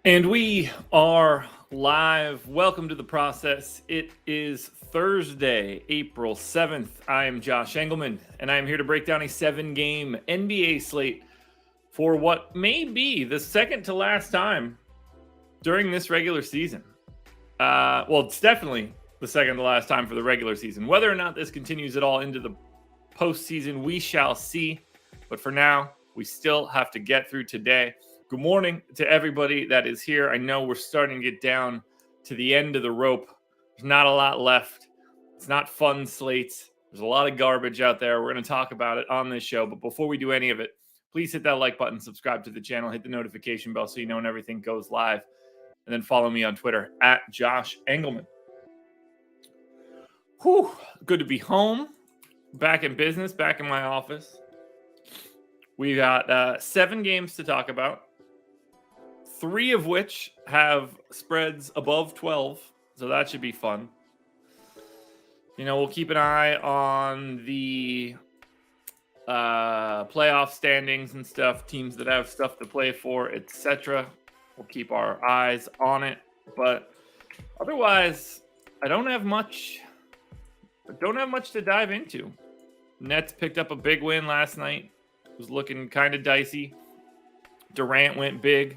And we are live. Welcome to the process. It is Thursday, April 7th. I am Josh Engleman, and I am here to break down a 7-game NBA slate for what may be the second to last time during this regular season. Well, it's definitely the second to last time for the regular season. Whether or not this continues at all into the postseason, we shall see. But for now, we still have to get through today. Good morning to everybody that is here. I know we're starting to get down to the end of the rope. There's not a lot left. It's not fun slates. There's a lot of garbage out there. We're going to talk about it on this show. But before we do any of it, please hit that like button, subscribe to the channel, hit the notification bell so you know when everything goes live. And then follow me on Twitter at Josh Engleman. Whew, good to be home, back in business, back in my office. We got 7 games to talk about. 3 of which have spreads above 12, so that should be fun. You know, we'll keep an eye on the playoff standings and stuff, teams that have stuff to play for, etc. We'll keep our eyes on it, but otherwise, I don't have much to dive into. Nets picked up a big win last night. It was looking kind of dicey. Durant went big.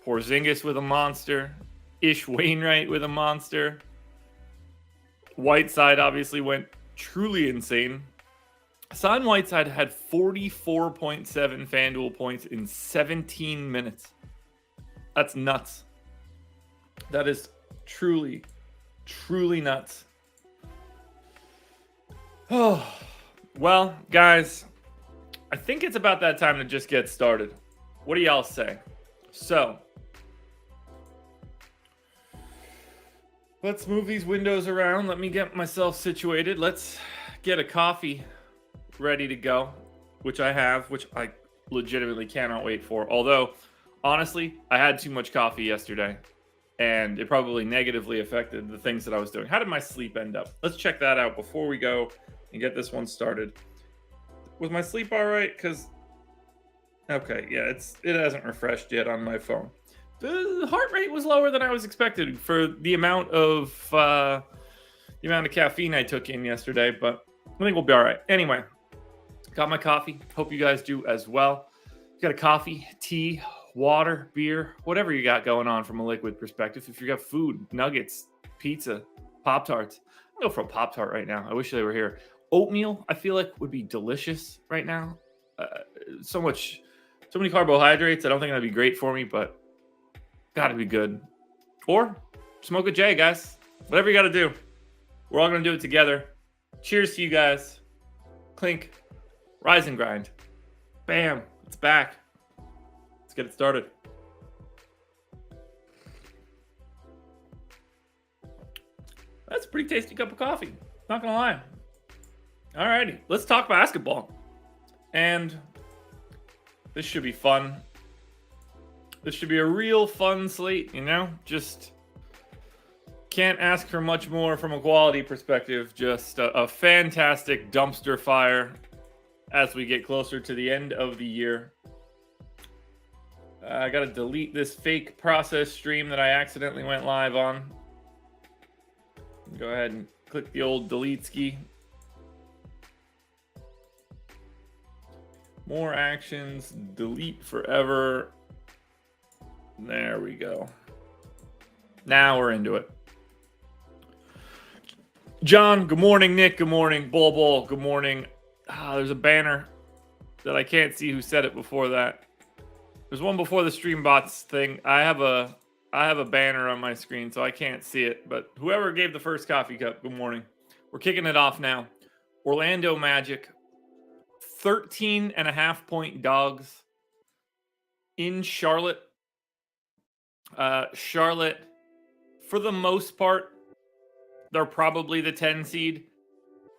Porzingis with a monster. Ish Wainwright with a monster. Whiteside obviously went truly insane. Hassan Whiteside had 44.7 FanDuel points in 17 minutes. That's nuts. That is truly, truly nuts. Oh, well, guys, I think it's about that time to just get started. What do y'all say? So, let's move these windows around. Let me get myself situated. Let's get a coffee ready to go, which I have, which I legitimately cannot wait for. Although, honestly, I had too much coffee yesterday, and it probably negatively affected the things that I was doing. How did my sleep end up? Let's check that out before we go and get this one started. Was my sleep all right? Because, okay, yeah, it hasn't refreshed yet on my phone. The heart rate was lower than I was expected for the amount of caffeine I took in yesterday, but I think we'll be all right. Anyway, got my coffee. Hope you guys do as well. You got a coffee, tea, water, beer, whatever you got going on from a liquid perspective. If you got food, nuggets, pizza, Pop-Tarts. I'll go for a Pop-Tart right now. I wish they were here. Oatmeal, I feel like, would be delicious right now. So many carbohydrates. I don't think that'd be great for me, but gotta be good. Or smoke a J, guys. Whatever you gotta do. We're all gonna do it together. Cheers to you guys. Clink. Rise and grind. Bam. It's back. Let's get it started. That's a pretty tasty cup of coffee. Not gonna lie. Alrighty, let's talk basketball. And this should be fun. This should be a real fun slate, you know? Just can't ask for much more from a quality perspective. Just a fantastic dumpster fire as we get closer to the end of the year. I gotta delete this fake process stream that I accidentally went live on. Go ahead and click the old delete ski. More actions, delete forever. There we go. Now we're into it. John, good morning. Nick, good morning. Bull, good morning. There's a banner that I can't see who said it before that. There's one before the stream bots thing. I have a banner on my screen, so I can't see it. But whoever gave the first coffee cup, good morning. We're kicking it off now. Orlando Magic. 13.5-point dogs in Charlotte. Charlotte, for the most part, they're probably the 10 seed.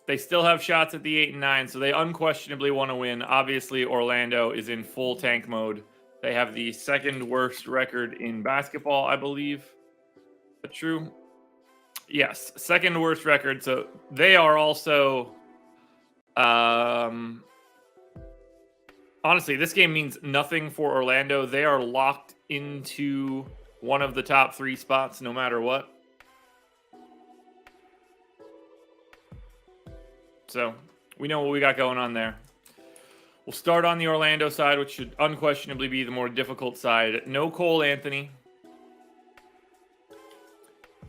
They still have shots at the 8 and 9, so they unquestionably want to win. Obviously, Orlando is in full tank mode. They have the second worst record in basketball, I believe. Is that true? Yes, second worst record. So they are also... honestly, this game means nothing for Orlando. They are locked into one of the top 3 spots no matter what. So we know what we got going on there. We'll start on the Orlando side, which should unquestionably be the more difficult side. No Cole Anthony.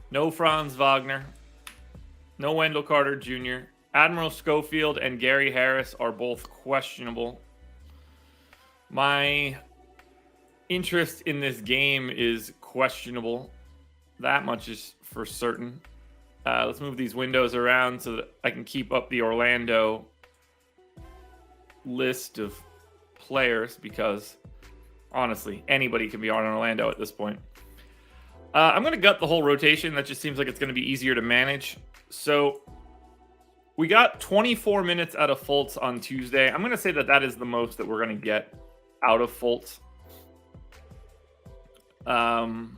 No Franz Wagner. No Wendell Carter Jr. Admiral Schofield and Gary Harris are both questionable. My interest in this game is questionable. That much is for certain. Let's move these windows around so that I can keep up the Orlando list of players, because honestly, anybody can be on Orlando at this point. I'm going to gut the whole rotation. That just seems like it's going to be easier to manage. So we got 24 minutes out of Fultz on Tuesday. I'm going to say that that is the most that we're going to get out of Fultz. And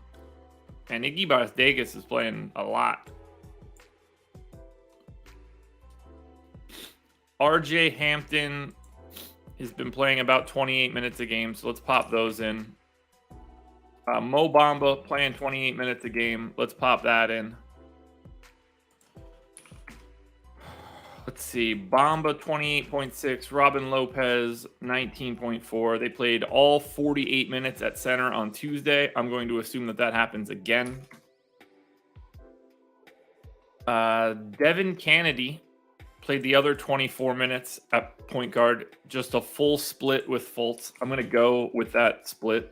Iggy Bardagas is playing a lot. RJ Hampton has been playing about 28 minutes a game, so let's pop those in. Mo Bamba playing 28 minutes a game. Let's pop that in. Let's see. Bamba 28.6. Robin Lopez 19.4. They played all 48 minutes at center on Tuesday. I'm going to assume that that happens again. Devin Kennedy played the other 24 minutes at point guard. Just a full split with Fultz. I'm going to go with that split.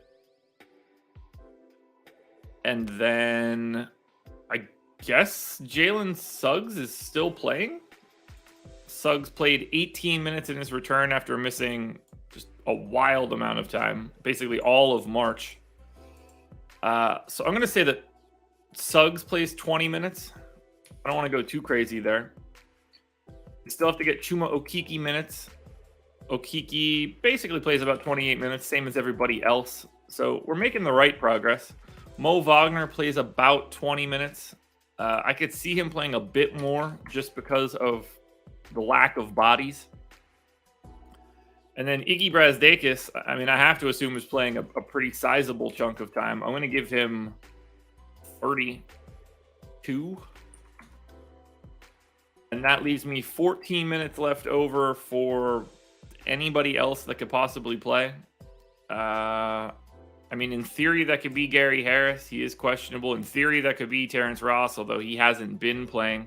And then I guess Jalen Suggs is still playing. Suggs played 18 minutes in his return after missing just a wild amount of time, basically all of March. So I'm going to say that Suggs plays 20 minutes. I don't want to go too crazy there. We still have to get Chuma Okeke minutes. Okeke basically plays about 28 minutes, same as everybody else. So we're making the right progress. Mo Wagner plays about 20 minutes. I could see him playing a bit more just because of the lack of bodies. And then Iggy Bardagas, I mean, I have to assume is playing a pretty sizable chunk of time. I'm going to give him 32. And that leaves me 14 minutes left over for anybody else that could possibly play. I mean, in theory, that could be Gary Harris. He is questionable. In theory, that could be Terrence Ross, although he hasn't been playing.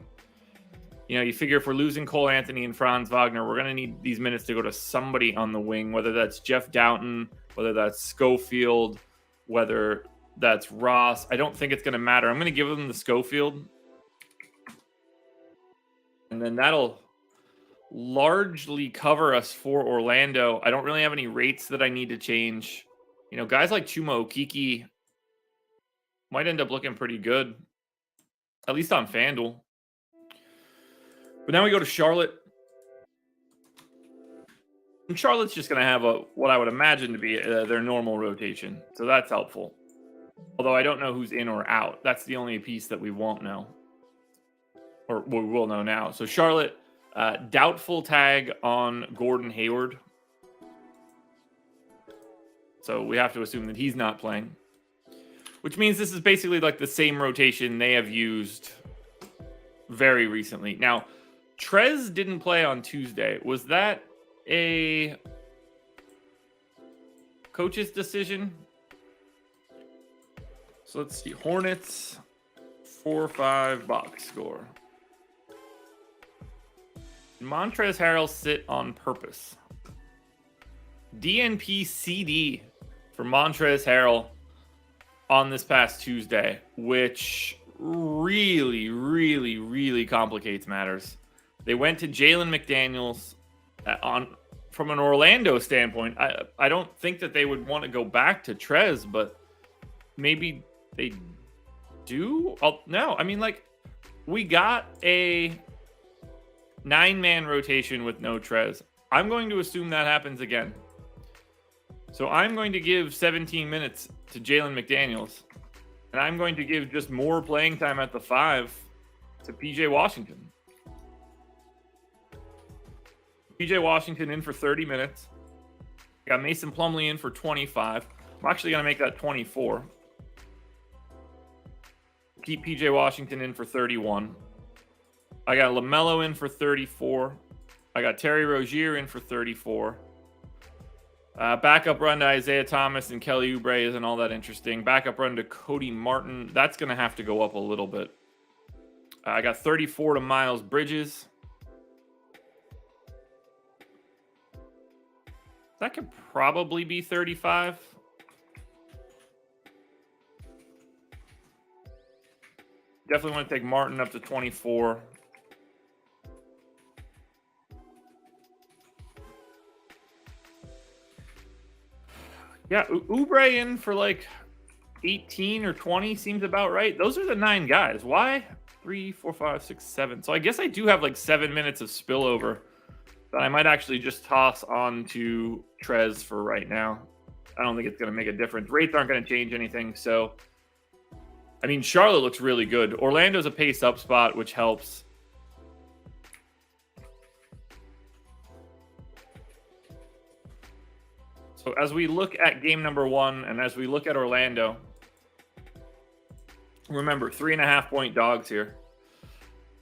You know, you figure if we're losing Cole Anthony and Franz Wagner, we're going to need these minutes to go to somebody on the wing, whether that's Jeff Downton, whether that's Schofield, whether that's Ross. I don't think it's going to matter. I'm going to give them the Schofield. And then that'll largely cover us for Orlando. I don't really have any rates that I need to change. You know, guys like Chuma Okeke might end up looking pretty good, at least on FanDuel. But now we go to Charlotte. And Charlotte's just going to have what I would imagine to be their normal rotation. So that's helpful. Although I don't know who's in or out. That's the only piece that we won't know. Or we will know now. So Charlotte, doubtful tag on Gordon Hayward. So we have to assume that he's not playing. Which means this is basically like the same rotation they have used very recently. Now, Trez didn't play on Tuesday. Was that a coach's decision? So let's see. Hornets 4-5 box score. Montrezl Harrell sit on purpose. DNP CD for Montrezl Harrell on this past Tuesday, which really, really, really complicates matters. They went to Jalen McDaniels from an Orlando standpoint. I don't think that they would want to go back to Trez, but maybe they do. No, I mean, like, we got a 9-man rotation with no Trez. I'm going to assume that happens again. So I'm going to give 17 minutes to Jalen McDaniels. And I'm going to give just more playing time at the 5 to PJ Washington. PJ Washington in for 30 minutes. Got Mason Plumlee in for 25. I'm actually going to make that 24. keep PJ Washington in for 31. I got LaMelo in for 34. I got Terry Rozier in for 34. Backup run to Isaiah Thomas and Kelly Oubre isn't all that interesting. Backup run to Cody Martin. That's going to have to go up a little bit. I got 34 to Miles Bridges. That could probably be 35. Definitely want to take Martin up to 24. Yeah, Oubre in for like 18 or 20 seems about right. Those are the 9 guys. Why? 3, 4, 5, 6, 7. So I guess I do have like 7 minutes of spillover that I might actually just toss on to Trez for right now. I don't think it's going to make a difference. Rates aren't going to change anything. So, I mean, Charlotte looks really good. Orlando's a pace up spot, which helps. So as we look at game number 1 and as we look at Orlando, remember 3.5-point dogs here.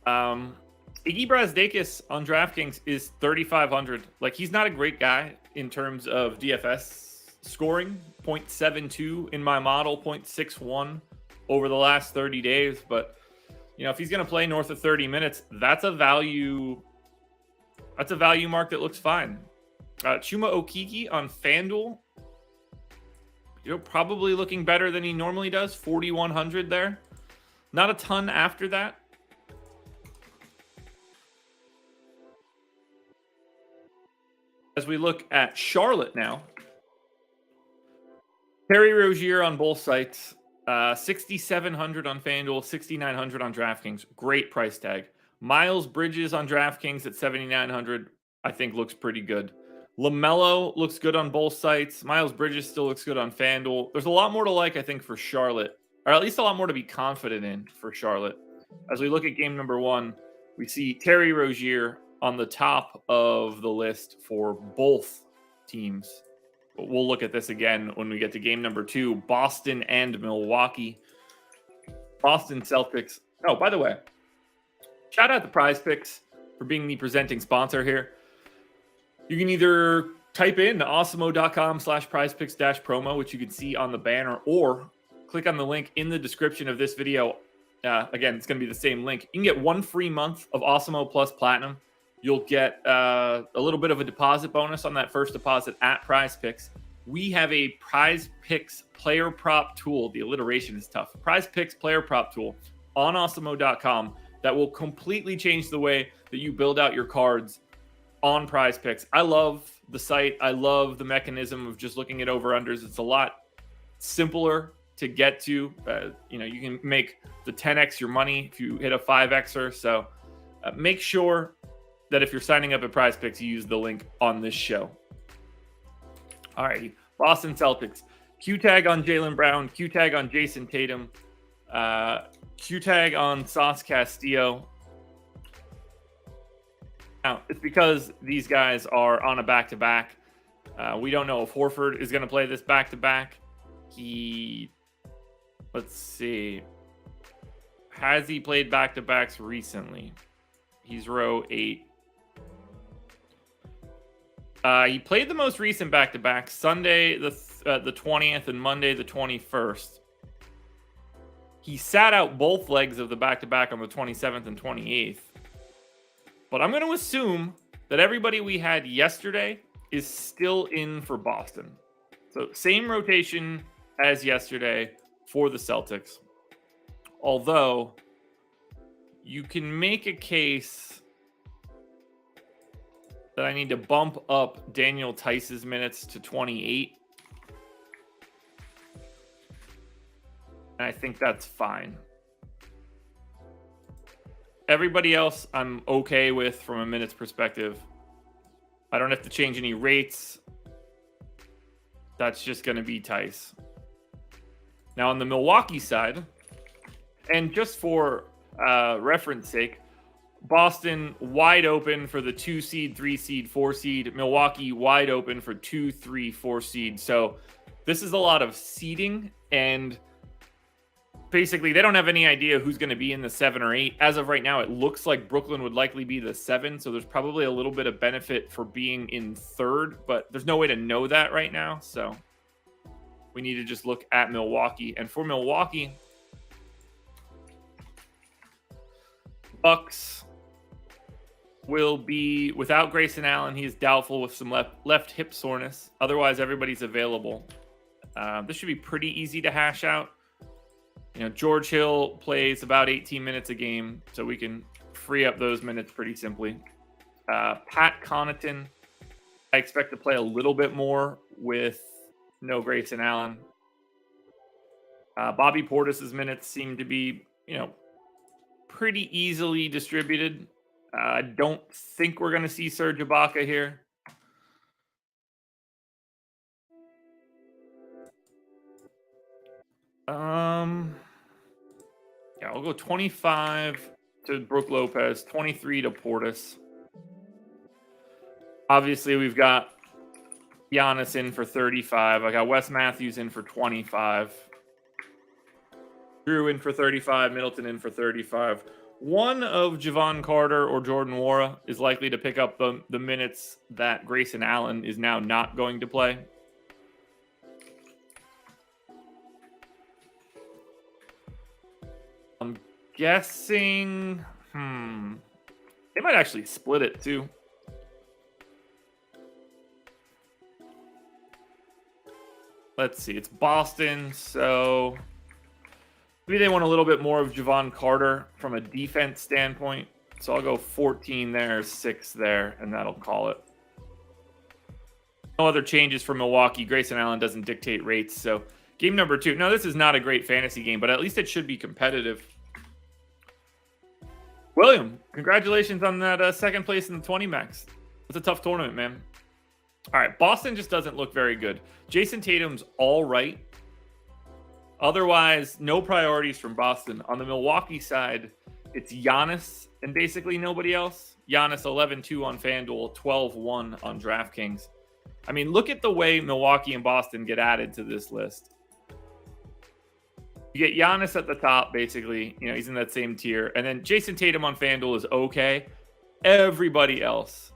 Iggy Brazdeikis on DraftKings is 3,500. Like, he's not a great guy in terms of DFS scoring. 0.72 in my model, 0.61 over the last 30 days. But, you know, if he's going to play north of 30 minutes, that's a value mark that looks fine. Chuma Okeke on FanDuel, you know, probably looking better than he normally does. 4,100 there. Not a ton after that. As we look at Charlotte now, Terry Rozier on both sites, 6,700 on FanDuel, 6,900 on DraftKings. Great price tag. Miles Bridges on DraftKings at 7,900, I think looks pretty good. LaMelo looks good on both sites. Miles Bridges still looks good on FanDuel. There's a lot more to like, I think, for Charlotte, or at least a lot more to be confident in for Charlotte. As we look at game number 1, we see Terry Rozier on the top of the list for both teams. But we'll look at this again when we get to game number 2, Boston and Milwaukee. Boston Celtics. Oh, by the way, shout out to Prize Picks for being the presenting sponsor here. You can either type in awesemo.com/prizepicks-promo, which you can see on the banner, or click on the link in the description of this video. Again, it's going to be the same link. You can get 1 free month of Awesemo Plus Platinum. You'll get a little bit of a deposit bonus on that first deposit at Prize Picks. We have a Prize Picks player prop tool. The alliteration is tough. Prize Picks player prop tool on awesemo.com that will completely change the way that you build out your cards on Prize Picks. I love the site. I love the mechanism of just looking at over-unders. It's a lot simpler to get to. You know, you can make the 10x your money if you hit a 5xer. So make sure that if you're signing up at Prize Picks, you use the link on this show. All right, Boston Celtics. Q-tag on Jaylen Brown, Q-tag on Jason Tatum, Q-tag on Sauce Castillo. Now, it's because these guys are on a back-to-back. We don't know if Horford is going to play this back-to-back. Let's see. Has he played back-to-backs recently? He's row 8. He played the most recent back-to-back, Sunday the 20th and Monday the 21st. He sat out both legs of the back-to-back on the 27th and 28th. But I'm going to assume that everybody we had yesterday is still in for Boston. So same rotation as yesterday for the Celtics. Although you can make a case that I need to bump up Daniel Tice's minutes to 28. And I think that's fine. Everybody else I'm okay with from a minutes perspective. I don't have to change any rates. That's just going to be Tice. Now on the Milwaukee side, and just for reference sake, Boston wide open for the 2 seed, 3 seed, 4 seed. Milwaukee wide open for 2, 3, 4 seed. So this is a lot of seeding, and basically, they don't have any idea who's going to be in the 7 or 8. As of right now, it looks like Brooklyn would likely be the 7, so there's probably a little bit of benefit for being in 3rd, but there's no way to know that right now, so we need to just look at Milwaukee. And for Milwaukee, Bucks will be without Grayson Allen. He is doubtful with some left hip soreness. Otherwise, everybody's available. This should be pretty easy to hash out. You know, George Hill plays about 18 minutes a game, so we can free up those minutes pretty simply. Pat Connaughton, I expect to play a little bit more with no Grayson Allen. Bobby Portis's minutes seem to be, you know, pretty easily distributed. I don't think we're going to see Serge Ibaka here. Yeah, I'll go 25 to Brook Lopez, 23 to Portis. Obviously, we've got Giannis in for 35. I got Wes Matthews in for 25. Drew in for 35. Middleton in for 35. One of Javon Carter or Jordan Nwora is likely to pick up the minutes that Grayson Allen is now not going to play. I'm guessing... They might actually split it, too. Let's see. It's Boston, so... maybe they want a little bit more of Javon Carter from a defense standpoint. So I'll go 14 there, 6 there, and that'll call it. No other changes for Milwaukee. Grayson Allen doesn't dictate rates, so... game number 2. No, this is not a great fantasy game, but at least it should be competitive. William, congratulations on that second place in the 20 max. It's a tough tournament, man. All right, Boston just doesn't look very good. Jason Tatum's all right. Otherwise, no priorities from Boston. On the Milwaukee side, it's Giannis and basically nobody else. Giannis 11-2 on FanDuel, 12-1 on DraftKings. I mean, look at the way Milwaukee and Boston get added to this list. You get Giannis at the top, basically. You know, he's in that same tier. And then Jason Tatum on FanDuel is okay. Everybody else.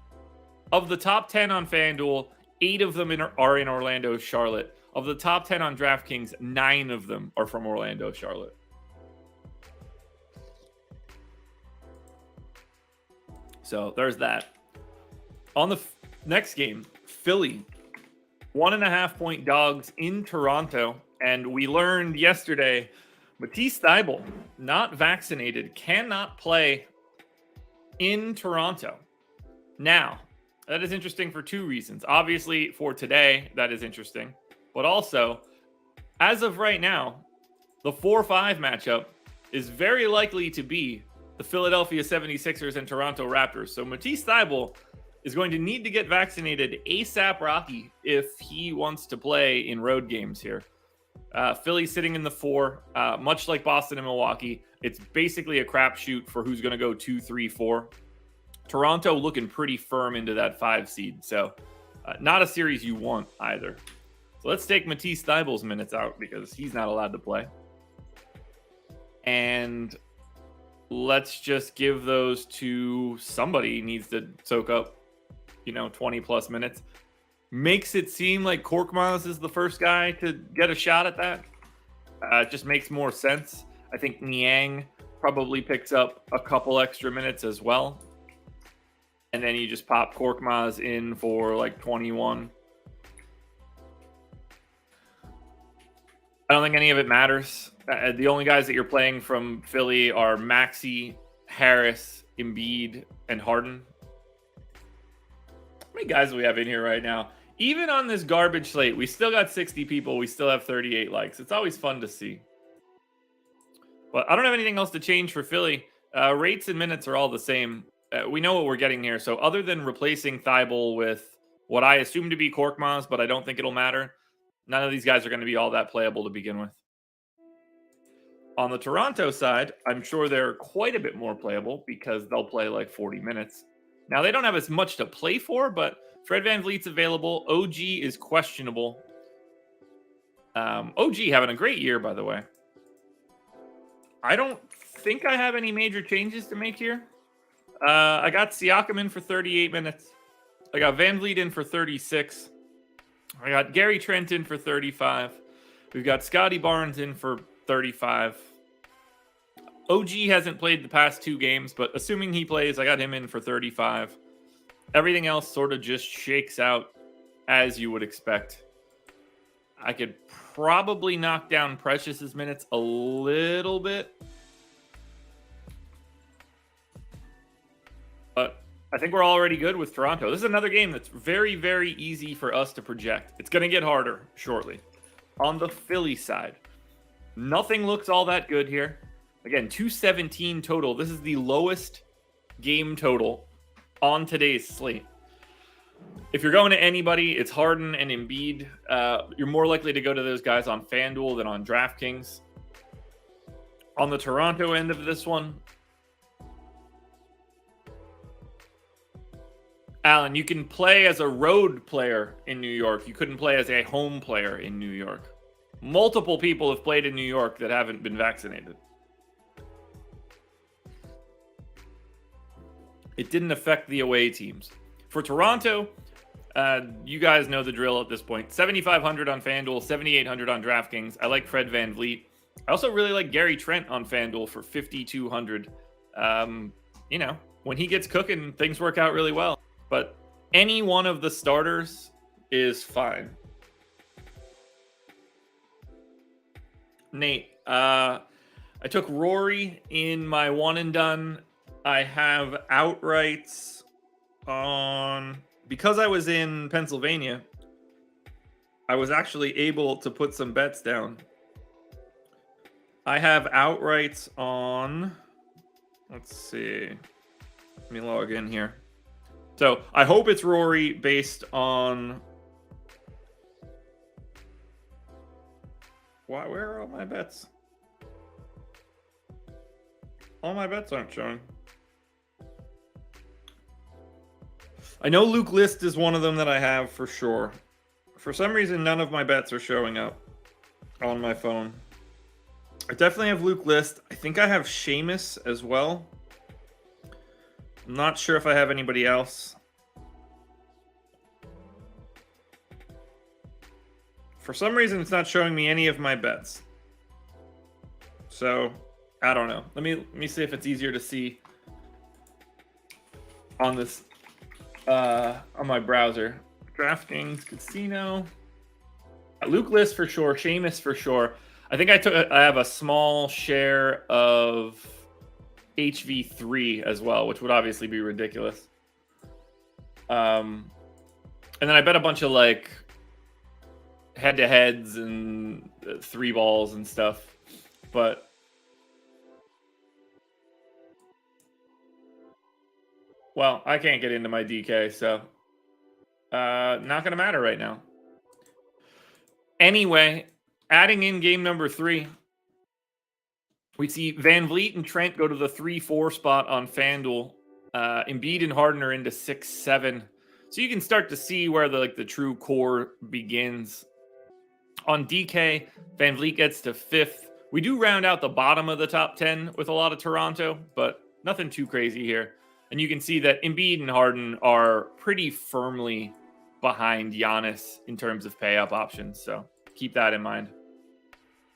Of the top 10 on FanDuel, 8 of them are in Orlando, Charlotte. Of the top 10 on DraftKings, 9 of them are from Orlando, Charlotte. So there's that. On the next game, Philly, 1.5-point dogs in Toronto. And we learned yesterday, Matisse Thybulle, not vaccinated, cannot play in Toronto. Now, that is interesting for 2 reasons. Obviously, for today, that is interesting. But also, as of right now, the 4-5 matchup is very likely to be the Philadelphia 76ers and Toronto Raptors. So Matisse Thybulle is going to need to get vaccinated ASAP Rocky if he wants to play in road games here. Philly sitting in the 4, much like Boston and Milwaukee. It's basically a crapshoot for who's going to go 2, 3, 4. Toronto looking pretty firm into that 5 seed. So not a series you want either. So let's take Matisse Thybulle's minutes out because he's not allowed to play. And let's just give those to somebody needs to soak up, 20 plus minutes. Makes it seem like Korkmaz is the first guy to get a shot at that. It just makes more sense. I think Niang probably picks up a couple extra minutes as well. And then you just pop Korkmaz in for like 21. I don't think any of it matters. The only guys that you're playing from Philly are Maxey, Harris, Embiid, and Harden. How many guys do we have in here right now? Even on this garbage slate, we still got 60 people. We still have 38 likes. It's always fun to see. But I don't have anything else to change for Philly. Rates and minutes are all the same. We know what we're getting here. So other than replacing Thybulle with what I assume to be Korkmaz, but I don't think it'll matter, none of these guys are going to be all that playable to begin with. On the Toronto side, I'm sure they're quite a bit more playable because they'll play like 40 minutes. Now, they don't have as much to play for, but Fred VanVleet's available. OG is questionable. OG having a great year, by the way. I don't think I have any major changes to make here. I got Siakam in for 38 minutes. I got Van Vliet in for 36. I got Gary Trent in for 35. We've got Scotty Barnes in for 35. OG hasn't played the past 2 games, but assuming he plays, I got him in for 35. Everything else sort of just shakes out as you would expect. I could probably knock down Precious's minutes a little bit. But I think we're already good with Toronto. This is another game that's very, very easy for us to project. It's going to get harder shortly. On the Philly side, nothing looks all that good here. Again, 217 total. This is the lowest game total on today's slate. If you're going to anybody, it's Harden and Embiid. You're more likely to go to those guys on FanDuel than on DraftKings. On the Toronto end of this one, Alan, you can play as a road player in New York. You couldn't play as a home player in New York. Multiple people have played in New York that haven't been vaccinated. It didn't affect the away teams. For Toronto, you guys know the drill at this point. 7,500 on FanDuel, 7,800 on DraftKings. I like Fred Van Vliet. I also really like Gary Trent on FanDuel for 5,200. When he gets cooking, things work out really well. But any one of the starters is fine. Nate, I took Rory in my one and done. I have outrights on, because I was in Pennsylvania, I was actually able to put some bets down. I have outrights on, let's see, let me log in here. So I hope it's Rory based on, where are all my bets? All my bets aren't showing. I know Luke List is one of them that I have for sure. For some reason, none of my bets are showing up on my phone. I definitely have Luke List. I think I have Seamus as well. I'm not sure if I have anybody else. For some reason, it's not showing me any of my bets. So, I don't know. Let me see if it's easier to see on this on my browser. DraftKings, Casino. Luke List for sure. Seamus for sure. I think I have a small share of HV3 as well, which would obviously be ridiculous. And then I bet a bunch of like head-to-heads and 3 balls and stuff. But well, I can't get into my DK, so not going to matter right now. Anyway, adding in game number 3, we see Van Vliet and Trent go to the 3-4 spot on FanDuel. Embiid and Harden are into 6-7. So you can start to see where the true core begins. On DK, Van Vliet gets to 5th. We do round out the bottom of the top 10 with a lot of Toronto, but nothing too crazy here. And you can see that Embiid and Harden are pretty firmly behind Giannis in terms of pay-up options. So keep that in mind.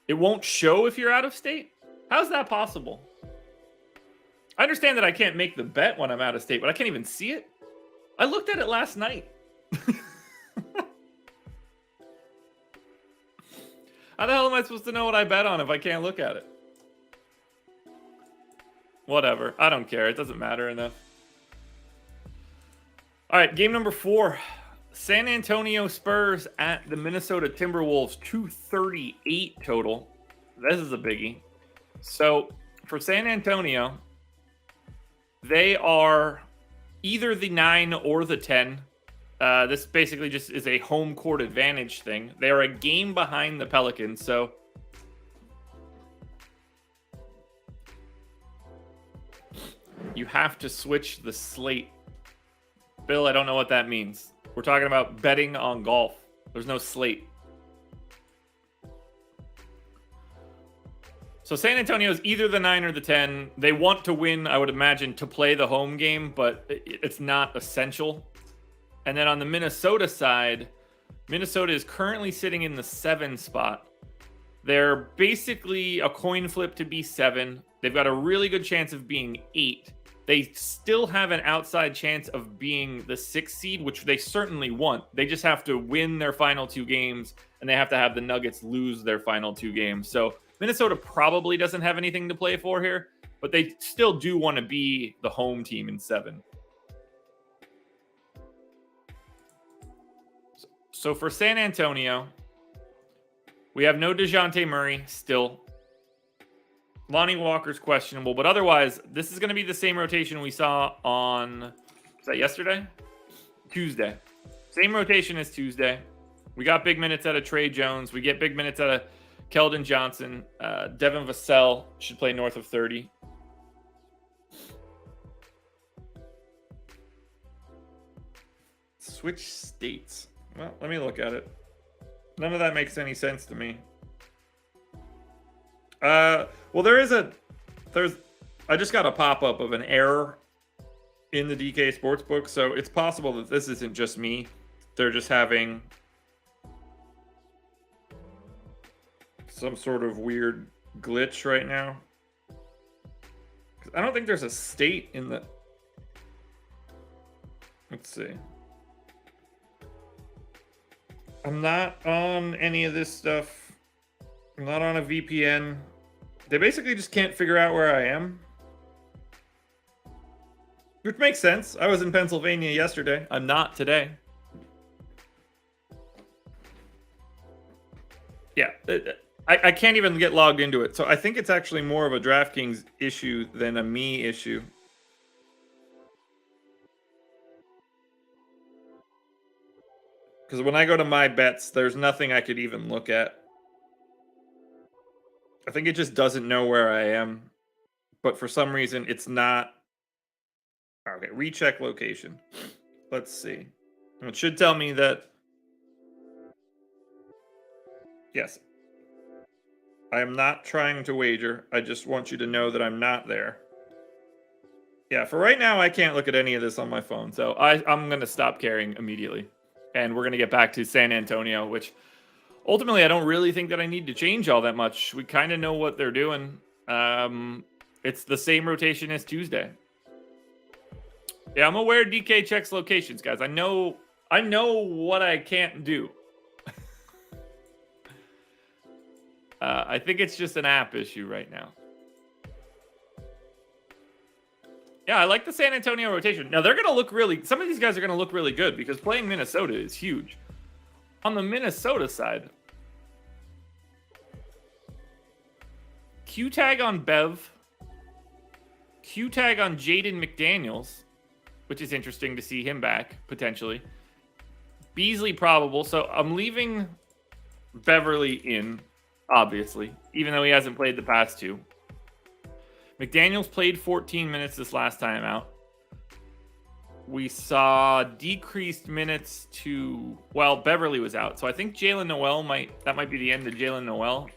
It won't show if you're out of state? How's that possible? I understand that I can't make the bet when I'm out of state, but I can't even see it. I looked at it last night. How the hell am I supposed to know what I bet on if I can't look at it? Whatever. I don't care. It doesn't matter enough. All right, game number 4. San Antonio Spurs at the Minnesota Timberwolves, 238 total. This is a biggie. So for San Antonio, they are either the 9 or the 10. This basically just is a home court advantage thing. They are a game behind the Pelicans, so you have to switch the slate. Bill, I don't know what that means. We're talking about betting on golf. There's no slate. So So San Antonio's either the 9 or the 10. They want to win, I would imagine, to play the home game, but it's not essential. And then on the Minnesota side, Minnesota is currently sitting in the 7 spot. They're basically a coin flip to be 7. They've got a really good chance of being 8. They still have an outside chance of being the 6th seed, which they certainly want. They just have to win their final 2 games, and they have to have the Nuggets lose their final 2 games. So Minnesota probably doesn't have anything to play for here, but they still do want to be the home team in 7. So for San Antonio, we have no DeJounte Murray still. Lonnie Walker's questionable, but otherwise, this is going to be the same rotation we saw on, was that yesterday? Tuesday. Same rotation as Tuesday. We got big minutes out of Trey Jones. We get big minutes out of Keldon Johnson. Devin Vassell should play north of 30. Switch states. Well, let me look at it. None of that makes any sense to me. Well, I just got a pop-up of an error in the DK Sportsbook, so it's possible that this isn't just me. They're just having some sort of weird glitch right now. I don't think there's a state in the... Let's see. I'm not on any of this stuff. I'm not on a VPN. They basically just can't figure out where I am. Which makes sense. I was in Pennsylvania yesterday. I'm not today. Yeah, I can't even get logged into it. So I think it's actually more of a DraftKings issue than a me issue. Because when I go to my bets, there's nothing I could even look at. I think it just doesn't know where I am. But for some reason, it's not. Okay, recheck location. Let's see. It should tell me that. Yes. I am not trying to wager. I just want you to know that I'm not there. Yeah, for right now, I can't look at any of this on my phone. So I'm going to stop caring immediately. And we're going to get back to San Antonio, which ultimately I don't really think that I need to change all that much. We kind of know what they're doing. It's the same rotation as Tuesday. Yeah, I'm aware DK checks locations, guys. I know what I can't do. I think it's just an app issue right now. Yeah, I like the San Antonio rotation. Now, they're going to look really... Some of these guys are going to look really good because playing Minnesota is huge. On the Minnesota side, Q-tag on Bev. Q-tag on Jaden McDaniels, which is interesting to see him back, potentially. Beasley probable, so I'm leaving Beverly in, obviously, even though he hasn't played the past 2. McDaniels played 14 minutes this last time out. We saw decreased minutes to... Well, Beverly was out, so I think Jalen Noel might be the end of Jalen Noel.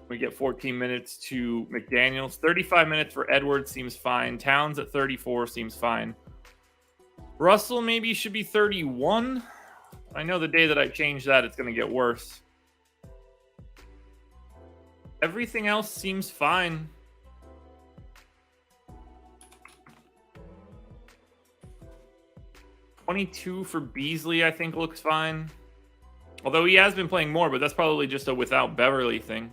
We get 14 minutes to McDaniels. 35 minutes for Edwards seems fine. Towns at 34 seems fine. Russell maybe should be 31. I know the day that I change that, it's going to get worse. Everything else seems fine. $22 for Beasley, I think, looks fine. Although he has been playing more, but that's probably just a without Beverly thing.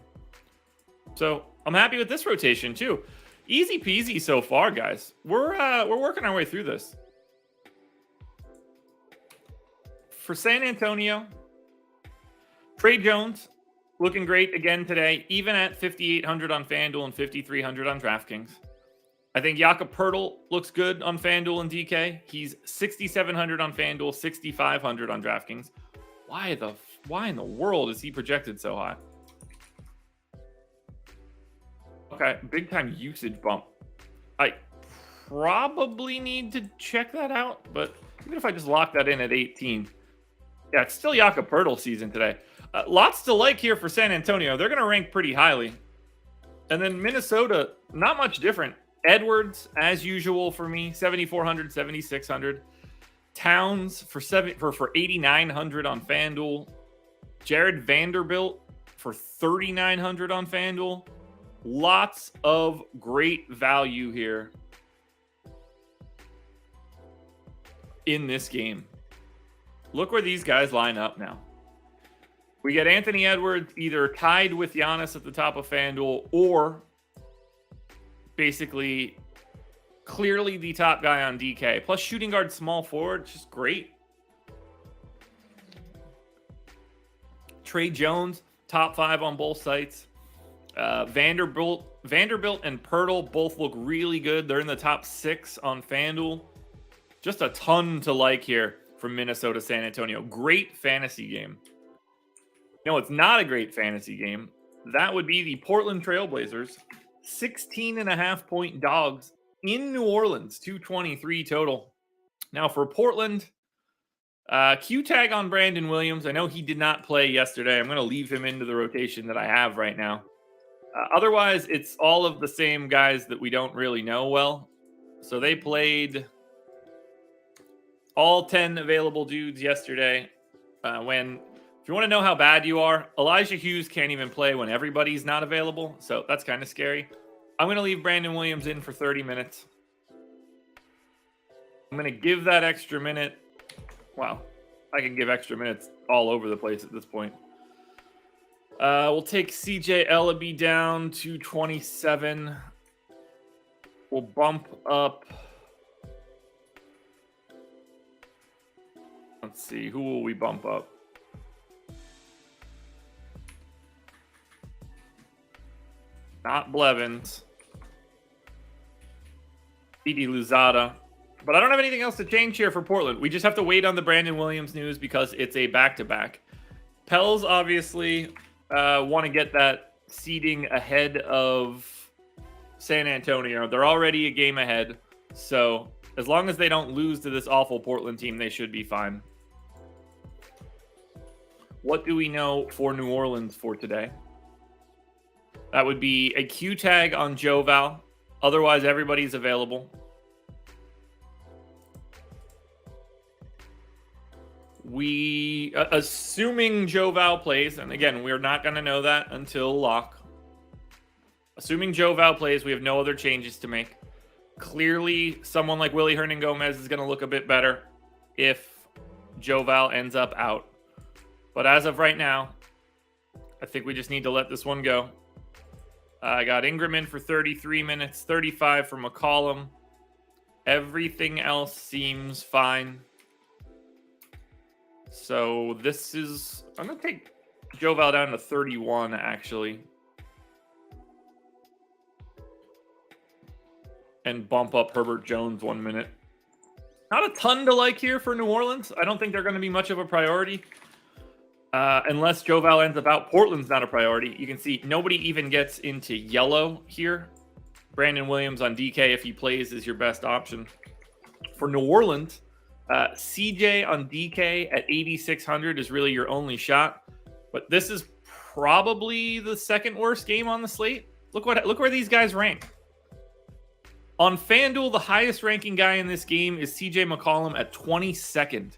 So I'm happy with this rotation too. Easy peasy so far, guys. We're working our way through this. For San Antonio, Trey Jones looking great again today, even at 5,800 on FanDuel and 5,300 on DraftKings. I think Jakob Poeltl looks good on FanDuel and DK. He's 6,700 on FanDuel, 6,500 on DraftKings. Why in the world is he projected so high? Okay, big time usage bump. I probably need to check that out, but even if I just lock that in at 18, yeah, it's still Jakob Poeltl season today. Lots to like here for San Antonio. They're going to rank pretty highly. And then Minnesota, not much different. Edwards, as usual for me, 7,400, 7,600. Towns for 8,900 on FanDuel. Jared Vanderbilt for 3,900 on FanDuel. Lots of great value here in this game. Look where these guys line up now. We get Anthony Edwards either tied with Giannis at the top of FanDuel or basically clearly the top guy on DK. Plus shooting guard, small forward, it's just great. Trey Jones, top 5 on both sites. Vanderbilt and Pirtle both look really good. They're in the top 6 on FanDuel. Just a ton to like here from Minnesota, San Antonio. Great fantasy game. No, it's not a great fantasy game. That would be the Portland Trailblazers. 16.5-point dogs in New Orleans. 223 total. Now for Portland, Q tag on Brandon Williams. I know he did not play yesterday. I'm going to leave him into the rotation that I have right now. Otherwise, it's all of the same guys that we don't really know well. So they played all 10 available dudes yesterday. If you want to know how bad you are, Elijah Hughes can't even play when everybody's not available. So that's kind of scary. I'm going to leave Brandon Williams in for 30 minutes. I'm going to give that extra minute. Wow. I can give extra minutes all over the place at this point. We'll take CJ Ellaby down to 27. We'll bump up. Let's see. Who will we bump up? Not Blevins. Didi Luzada. But I don't have anything else to change here for Portland. We just have to wait on the Brandon Williams news because it's a back-to-back. Pels obviously want to get that seeding ahead of San Antonio. They're already a game ahead. So as long as they don't lose to this awful Portland team, they should be fine. What do we know for New Orleans for today? That would be a Q tag on Joval. Otherwise, everybody's available. Assuming Joval plays, and again, we're not going to know that until lock. Assuming Joval plays, we have no other changes to make. Clearly, someone like Willie Hernan-Gomez is going to look a bit better if Joval ends up out. But as of right now, I think we just need to let this one go. I got Engleman for 33 minutes, 35 for McCollum. Everything else seems fine. So this is... I'm going to take Joval down to 31, actually. And bump up Herbert Jones 1 minute. Not a ton to like here for New Orleans. I don't think they're going to be much of a priority. Unless Joval ends up out, Portland's not a priority. You can see nobody even gets into yellow here. Brandon Williams on DK, if he plays, is your best option. For New Orleans, CJ on DK at 8,600 is really your only shot. But this is probably the second worst game on the slate. Look where these guys rank. On FanDuel, the highest ranking guy in this game is CJ McCollum at 22nd.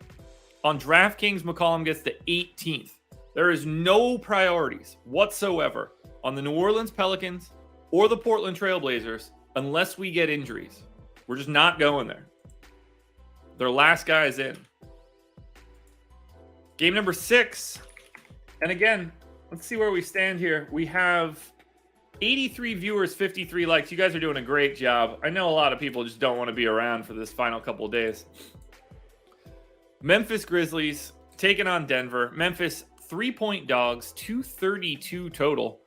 On DraftKings, McCollum gets to 18th. There is no priorities whatsoever on the New Orleans Pelicans or the Portland Trailblazers unless we get injuries. We're just not going there. Their last guy is in. Game number 6. And again, let's see where we stand here. We have 83 viewers, 53 likes. You guys are doing a great job. I know a lot of people just don't want to be around for this final couple of days. Memphis Grizzlies taking on Denver. Memphis 3-point dogs, 232 total.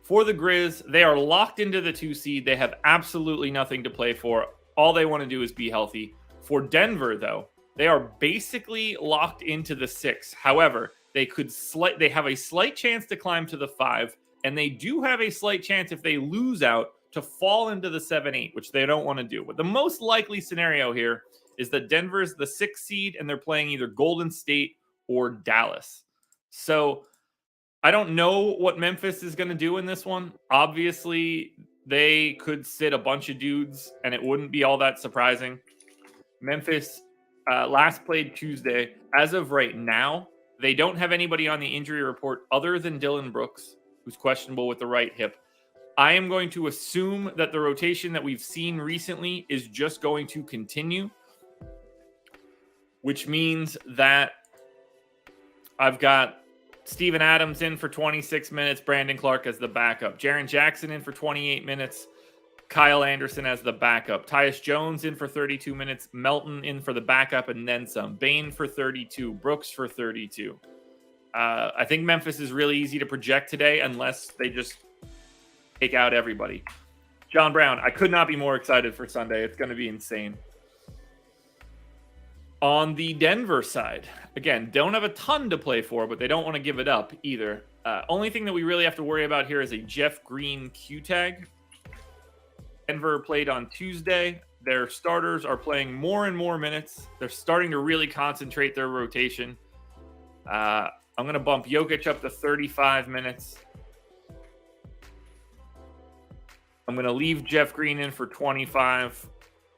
For the Grizz, they are locked into the 2 seed. They have absolutely nothing to play for. All they want to do is be healthy. For Denver, though, they are basically locked into the 6. However, they have a slight chance to climb to the 5, and they do have a slight chance if they lose out to fall into the 7-8, which they don't want to do. But the most likely scenario here is that Denver's the 6th seed and they're playing either Golden State or Dallas. So I don't know what Memphis is going to do in this one. Obviously, they could sit a bunch of dudes, and it wouldn't be all that surprising. Memphis last played Tuesday. As of right now, they don't have anybody on the injury report other than Dylan Brooks, who's questionable with the right hip. I am going to assume that the rotation that we've seen recently is just going to continue, which means that I've got Steven Adams in for 26 minutes, Brandon Clark as the backup, Jaren Jackson in for 28 minutes, Kyle Anderson as the backup, Tyus Jones in for 32 minutes, Melton in for the backup and then some, Bane for 32, Brooks for 32. I think Memphis is really easy to project today unless they just take out everybody. John Brown, I could not be more excited for Sunday. It's going to be insane. On the Denver side, again, don't have a ton to play for, but they don't want to give it up either. Only thing that we really have to worry about here is a Jeff Green Q tag. Denver played on Tuesday. Their starters are playing more and more minutes. They're starting to really concentrate their rotation. I'm going to bump Jokic up to 35 minutes. I'm going to leave Jeff Green in for 25.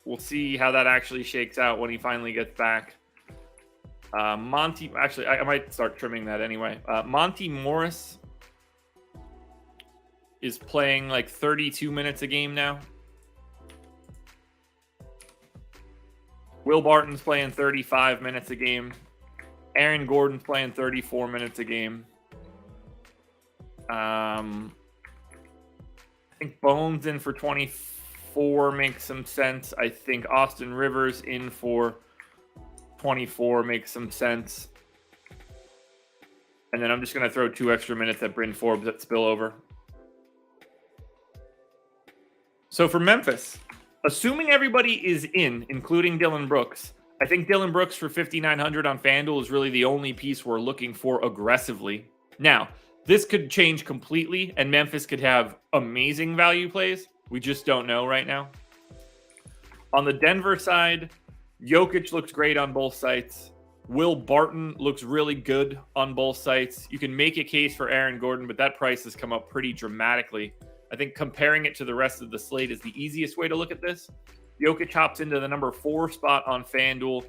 We'll see how that actually shakes out when he finally gets back. Monty, actually, I might start trimming that anyway. Monty Morris is playing like 32 minutes a game now. Will Barton's playing 35 minutes a game. Aaron Gordon's playing 34 minutes a game. I think Bones in for 24 makes some sense. I think Austin Rivers in for 24 makes some sense. And then I'm just going to throw 2 extra minutes at Bryn Forbes at spillover. So for Memphis, assuming everybody is in, including Dylan Brooks, I think Dylan Brooks for 5,900 on FanDuel is really the only piece we're looking for aggressively. Now, this could change completely, and Memphis could have amazing value plays. We just don't know right now. On the Denver side, Jokic looks great on both sites. Will Barton looks really good on both sites. You can make a case for Aaron Gordon, but that price has come up pretty dramatically. I think comparing it to the rest of the slate is the easiest way to look at this. Jokic hops into the number 4 spot on FanDuel.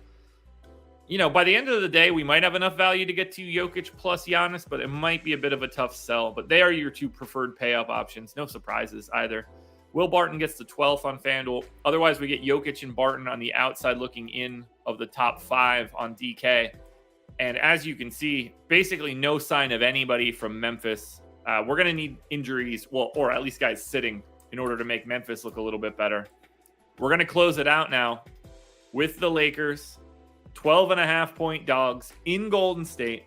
You know, by the end of the day, we might have enough value to get to Jokic plus Giannis, but it might be a bit of a tough sell. But they are your 2 preferred pay-up options. No surprises either. Will Barton gets the 12th on FanDuel. Otherwise, we get Jokic and Barton on the outside looking in of the top 5 on DK. And as you can see, basically no sign of anybody from Memphis. We're going to need injuries, well, or at least guys sitting in order to make Memphis look a little bit better. We're going to close it out now with the Lakers. 12.5-point dogs in Golden State.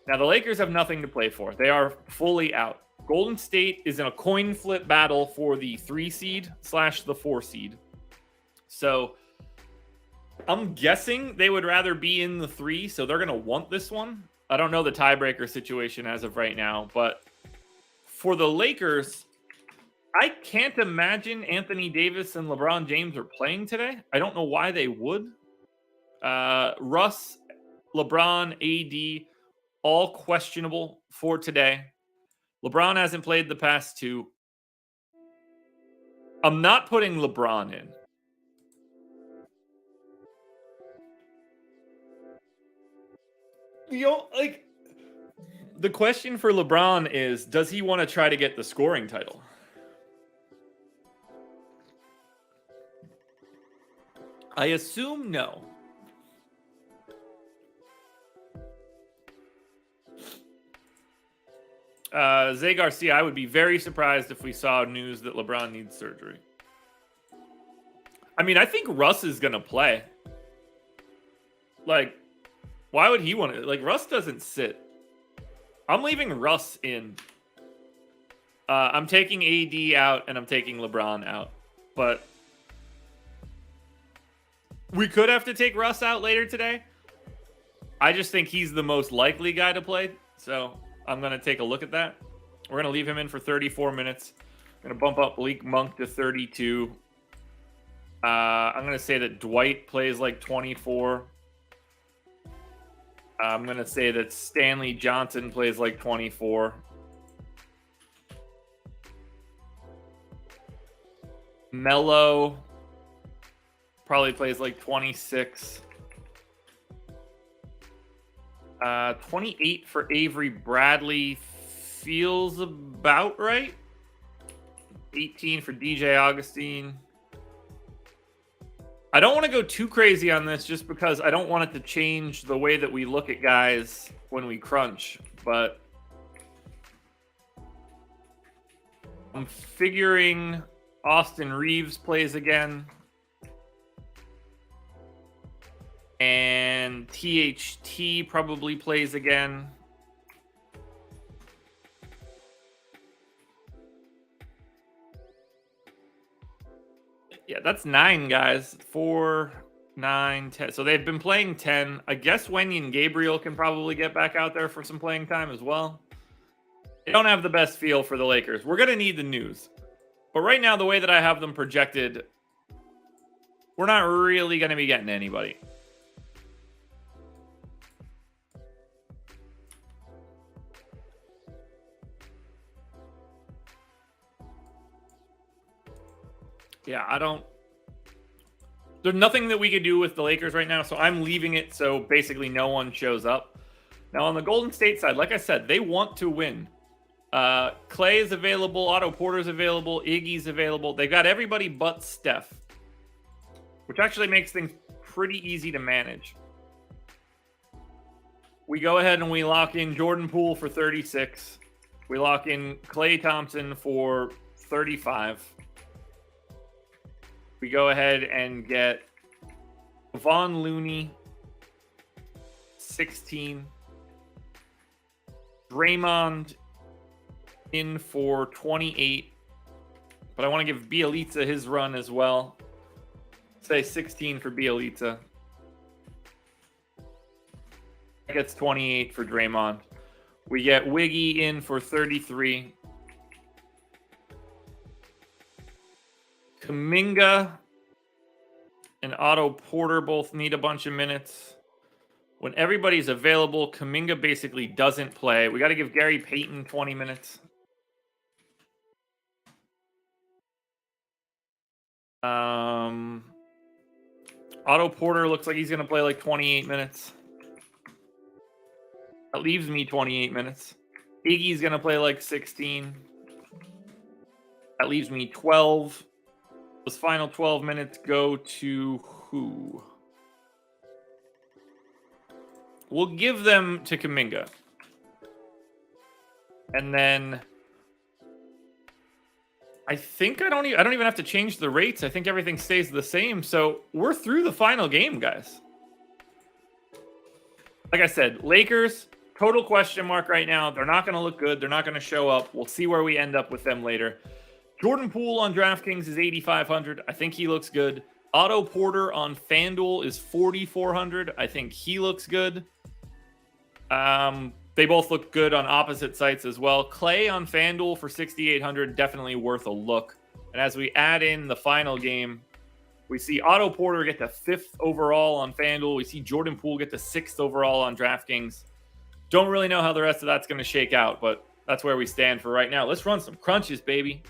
Now, the Lakers have nothing to play for. They are fully out. Golden State is in a coin flip battle for the 3 seed / the 4 seed. So I'm guessing they would rather be in the 3, so they're going to want this one. I don't know the tiebreaker situation as of right now, but for the Lakers, I can't imagine Anthony Davis and LeBron James are playing today. I don't know why they would. Russ, LeBron, AD, all questionable for today. LeBron hasn't played the past 2. I'm not putting LeBron in. You know, like, the question for LeBron is, does he want to try to get the scoring title? I assume no. Zay Garcia, I would be very surprised if we saw news that LeBron needs surgery. I mean, I think Russ is going to play. Like, why would he want to? Like, Russ doesn't sit. I'm leaving Russ in. I'm taking AD out and I'm taking LeBron out. But we could have to take Russ out later today. I just think he's the most likely guy to play. So I'm going to take a look at that. We're going to leave him in for 34 minutes. I'm going to bump up Malik Monk to 32. I'm going to say that Dwight plays like 24. I'm going to say that Stanley Johnson plays like 24. Melo probably plays like 26. 28 for Avery Bradley feels about right. 18 for DJ Augustine. I don't want to go too crazy on this just because I don't want it to change the way that we look at guys when we crunch, but I'm figuring Austin Reeves plays again. And THT probably plays again. Yeah, that's 9 guys. 4, 9, 10. So they've been playing 10. I guess Wenyen Gabriel can probably get back out there for some playing time as well. They don't have the best feel for the Lakers. We're going to need the news. But right now, the way that I have them projected, we're not really going to be getting anybody. Yeah, there's nothing that we could do with the Lakers right now, so I'm leaving it so basically no one shows up. Now, on the Golden State side, like I said, they want to win. Clay is available, Otto Porter's available, Iggy's available. They've got everybody but Steph, which actually makes things pretty easy to manage. We go ahead and we lock in Jordan Poole for 36. We lock in Klay Thompson for 35. We go ahead and get Kevon Looney, 16. Draymond in for 28. But I want to give Bielitsa his run as well. Say 16 for Bielitsa. That gets 28 for Draymond. We get Wiggy in for 33. Kuminga and Otto Porter both need a bunch of minutes. When everybody's available, Kuminga basically doesn't play. We got to give Gary Payton 20 minutes. Otto Porter looks like he's going to play like 28 minutes. That leaves me 28 minutes. Iggy's going to play like 16. That leaves me 12. Those final 12 minutes go to who? We'll give them to Kuminga. And then I think I don't even have to change the rates. I think everything stays the same. So we're through the final game, guys. Like I said, Lakers, total question mark right now. They're not going to look good. They're not going to show up. We'll see where we end up with them later. Jordan Poole on DraftKings is 8,500. I think he looks good. Otto Porter on FanDuel is 4,400. I think he looks good. They both look good on opposite sites as well. Clay on FanDuel for 6,800, definitely worth a look. And as we add in the final game, we see Otto Porter get the 5th overall on FanDuel. We see Jordan Poole get the 6th overall on DraftKings. Don't really know how the rest of that's going to shake out, but that's where we stand for right now. Let's run some crunches, baby.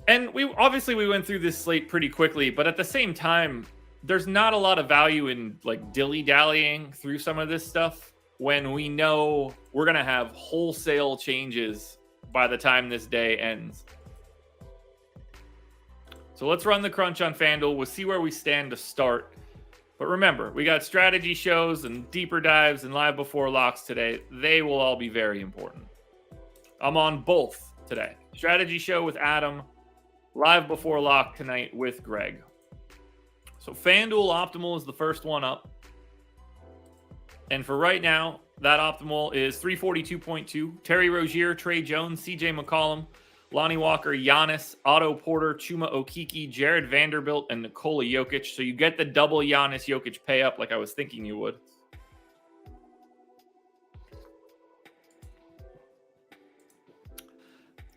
And we went through this slate pretty quickly, but at the same time, there's not a lot of value in like dilly-dallying through some of this stuff when we know we're going to have wholesale changes by the time this day ends. So let's run the crunch on FanDuel. We'll see where we stand to start. But remember, we got strategy shows and deeper dives and live before locks today. They will all be very important. I'm on both today. Strategy show with Adam. Live before lock tonight with Greg. So FanDuel Optimal is the first one up. And for right now, that Optimal is 342.2. Terry Rozier, Trey Jones, CJ McCollum, Lonnie Walker, Giannis, Otto Porter, Chuma Okeke, Jared Vanderbilt, and Nikola Jokic. So you get the double Giannis Jokic pay up like I was thinking you would.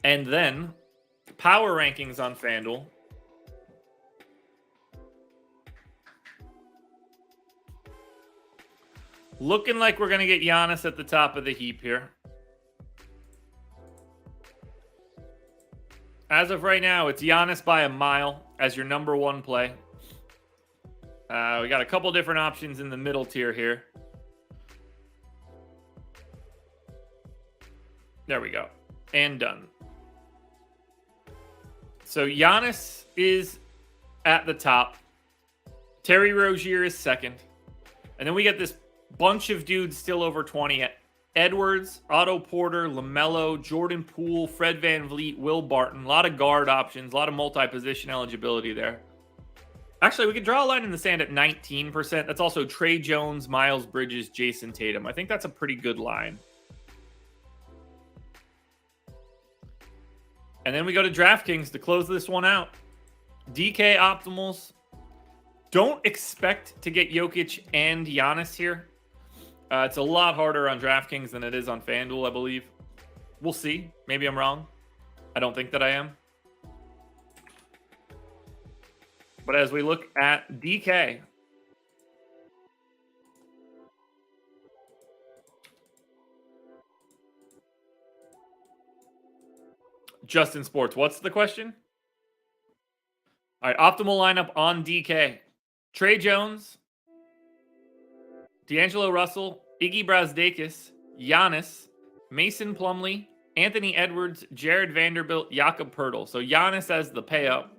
And then power rankings on FanDuel. Looking like we're going to get Giannis at the top of the heap here. As of right now, it's Giannis by a mile as your number one play. We got a couple different options in the middle tier here. There we go. And done. So Giannis is at the top. Terry Rozier is second. And then we get this bunch of dudes still over 20. Edwards, Otto Porter, LaMelo, Jordan Poole, Fred VanVleet, Will Barton. A lot of guard options, a lot of multi-position eligibility there. Actually, we could draw a line in the sand at 19%. That's also Trey Jones, Miles Bridges, Jason Tatum. I think that's a pretty good line. And then we go to DraftKings to close this one out. DK Optimals. Don't expect to get Jokic and Giannis here. It's a lot harder on DraftKings than it is on FanDuel, I believe. We'll see. Maybe I'm wrong. I don't think that I am. But as we look at DK, Justin Sports, what's the question? All right, optimal lineup on DK. Trey Jones, D'Angelo Russell, Iggy Brazdeikis, Giannis, Mason Plumlee, Anthony Edwards, Jared Vanderbilt, Jakob Poeltl. So Giannis as the pay up.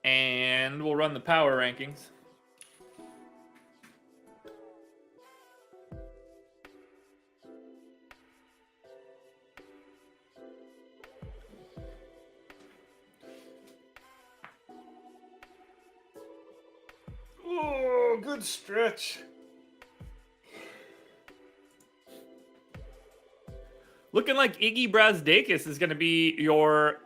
And we'll run the power rankings. Oh, good stretch. Looking like Iggy Brazdeikis is going to be your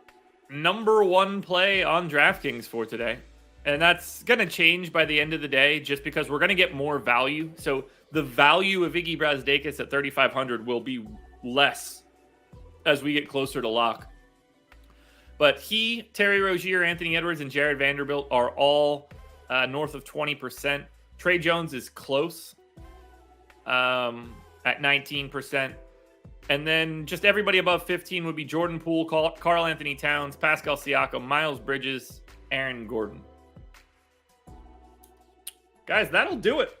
number one play on DraftKings for today. And that's going to change by the end of the day just because we're going to get more value. So the value of Iggy Brazdeikis at 3,500 will be less as we get closer to lock. But he, Terry Rozier, Anthony Edwards, and Jared Vanderbilt are all north of 20%. Trey Jones is close at 19%. And then just everybody above 15 would be Jordan Poole, Karl Anthony Towns, Pascal Siakam, Miles Bridges, Aaron Gordon. Guys, that'll do it.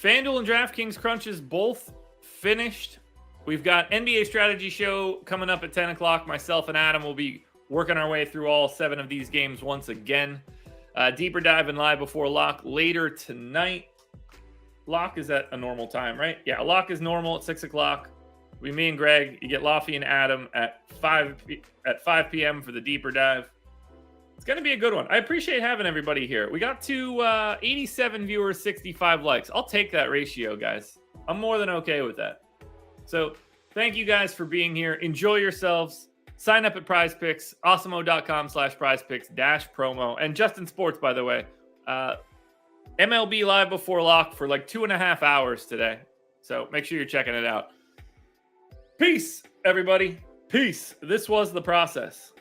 FanDuel and DraftKings crunches both finished. We've got NBA Strategy Show coming up at 10 o'clock. Myself and Adam will be working our way through all 7 of these games once again. Deeper dive and live before lock later tonight. Lock is at a normal time, right? Yeah, lock is normal at 6 o'clock. Me and Greg. You get Lofty and Adam at 5 p.m. for the deeper dive. It's going to be a good one. I appreciate having everybody here. We got to 87 viewers, 65 likes. I'll take that ratio, guys. I'm more than okay with that. So thank you guys for being here. Enjoy yourselves. Sign up at Prize Picks, awesemo.com/prizepicks-promo. And Justin Sports, by the way, MLB live before lock for like 2.5 hours today. So make sure you're checking it out. Peace, everybody. Peace. This was The Process.